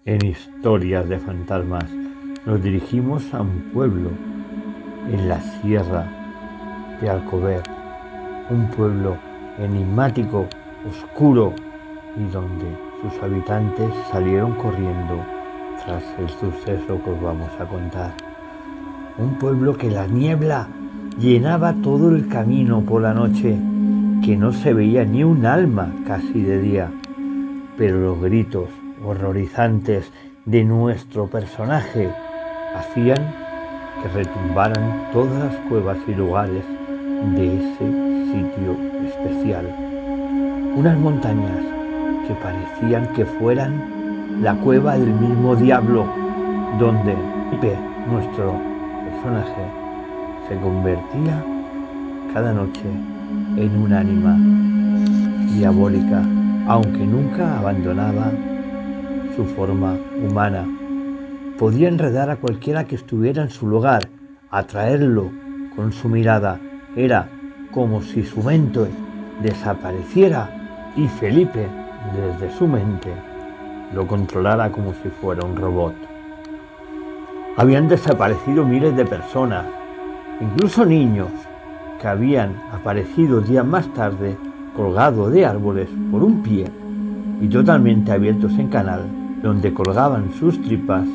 En Historias de Fantasmas nos dirigimos a un pueblo en la sierra de Alcover, un pueblo enigmático, oscuro y donde sus habitantes salieron corriendo tras el suceso que os vamos a contar. Un pueblo que la niebla llenaba todo el camino por la noche, que no se veía ni un alma casi de día, pero los gritos horrorizantes de nuestro personaje hacían que retumbaran todas las cuevas y lugares de ese sitio especial. Unas montañas que parecían que fueran la cueva del mismo diablo, donde Pipe, nuestro personaje, se convertía cada noche en un ánima diabólica, aunque nunca abandonaba su forma humana. Podía enredar a cualquiera que estuviera en su lugar, atraerlo con su mirada. Era como si su mente desapareciera y Felipe, desde su mente, lo controlara como si fuera un robot. Habían desaparecido miles de personas, incluso niños, que habían aparecido días más tarde colgados de árboles por un pie y totalmente abiertos en canal, donde colgaban sus tripas,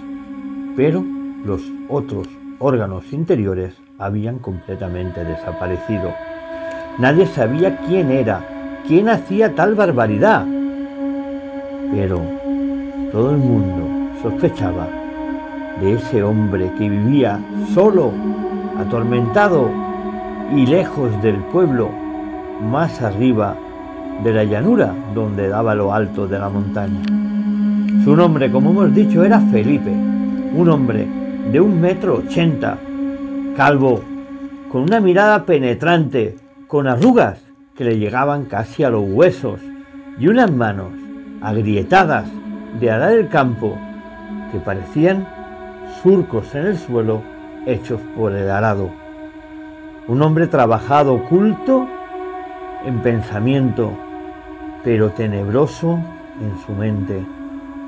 pero los otros órganos interiores habían completamente desaparecido. Nadie sabía quién era, quién hacía tal barbaridad, pero todo el mundo sospechaba de ese hombre que vivía solo, atormentado y lejos del pueblo, más arriba de la llanura donde daba lo alto de la montaña. Su nombre, como hemos dicho, era Felipe, un hombre de 1,80 m, calvo, con una mirada penetrante, con arrugas que le llegaban casi a los huesos y unas manos agrietadas de arar el campo que parecían surcos en el suelo hechos por el arado. Un hombre trabajado, oculto en pensamiento, pero tenebroso en su mente.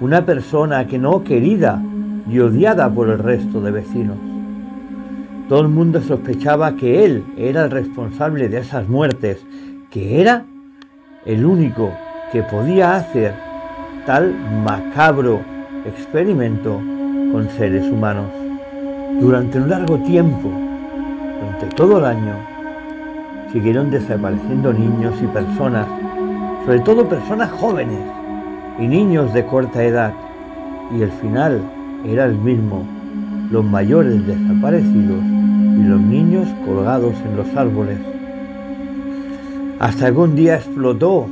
Una persona que no querida y odiada por el resto de vecinos. Todo el mundo sospechaba que él era el responsable de esas muertes, que era el único que podía hacer tal macabro experimento con seres humanos. Durante un largo tiempo, durante todo el año, siguieron desapareciendo niños y personas, sobre todo personas jóvenes y niños de corta edad, y el final era el mismo: los mayores desaparecidos y los niños colgados en los árboles. Hasta que un día explotó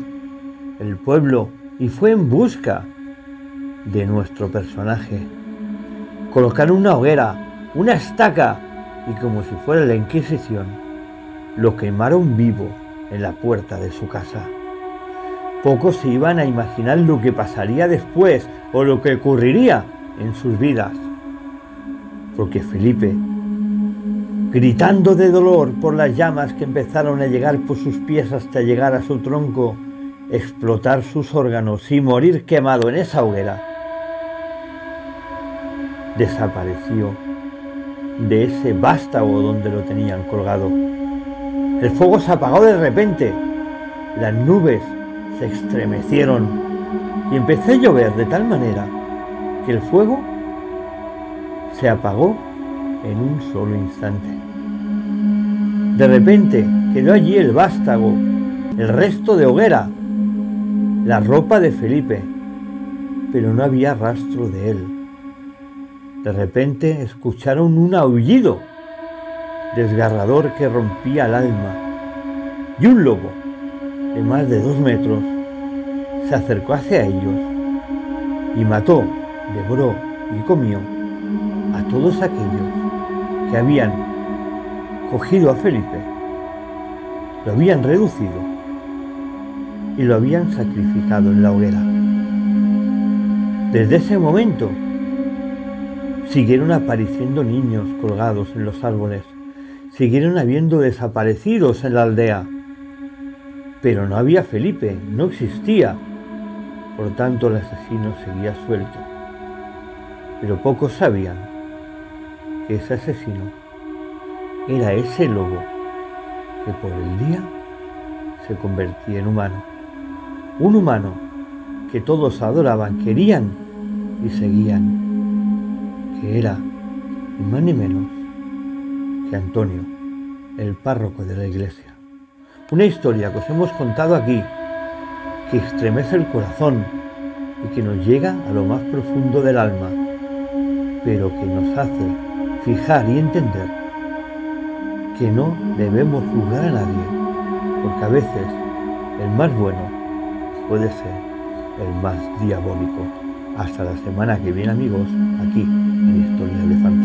el pueblo y fue en busca de nuestro personaje. Colocaron una hoguera, una estaca, y como si fuera la Inquisición, lo quemaron vivo en la puerta de su casa. Pocos se iban a imaginar lo que pasaría después o lo que ocurriría en sus vidas, porque Felipe, gritando de dolor por las llamas que empezaron a llegar por sus pies hasta llegar a su tronco, explotar sus órganos y morir quemado en esa hoguera, desapareció de ese vástago donde lo tenían colgado. El fuego se apagó de repente, las nubes se estremecieron y empezó a llover de tal manera que el fuego se apagó en un solo instante. De repente quedó allí el vástago, el resto de hoguera, la ropa de Felipe, pero no había rastro de él. De repente escucharon un aullido desgarrador que rompía el alma, y un lobo de más de 2 metros se acercó hacia ellos y mató, devoró y comió a todos aquellos que habían cogido a Felipe, lo habían reducido y lo habían sacrificado en la hoguera. Desde ese momento siguieron apareciendo niños colgados en los árboles, siguieron habiendo desaparecidos en la aldea, pero no había Felipe, no existía. Por tanto, el asesino seguía suelto. Pero pocos sabían que ese asesino era ese lobo que por el día se convertía en humano. Un humano que todos adoraban, querían y seguían, que era ni más ni menos que Antonio, el párroco de la iglesia. Una historia que os hemos contado aquí, que estremece el corazón y que nos llega a lo más profundo del alma, pero que nos hace fijar y entender que no debemos juzgar a nadie, porque a veces el más bueno puede ser el más diabólico. Hasta la semana que viene, amigos, aquí en Historias de Fantasmas.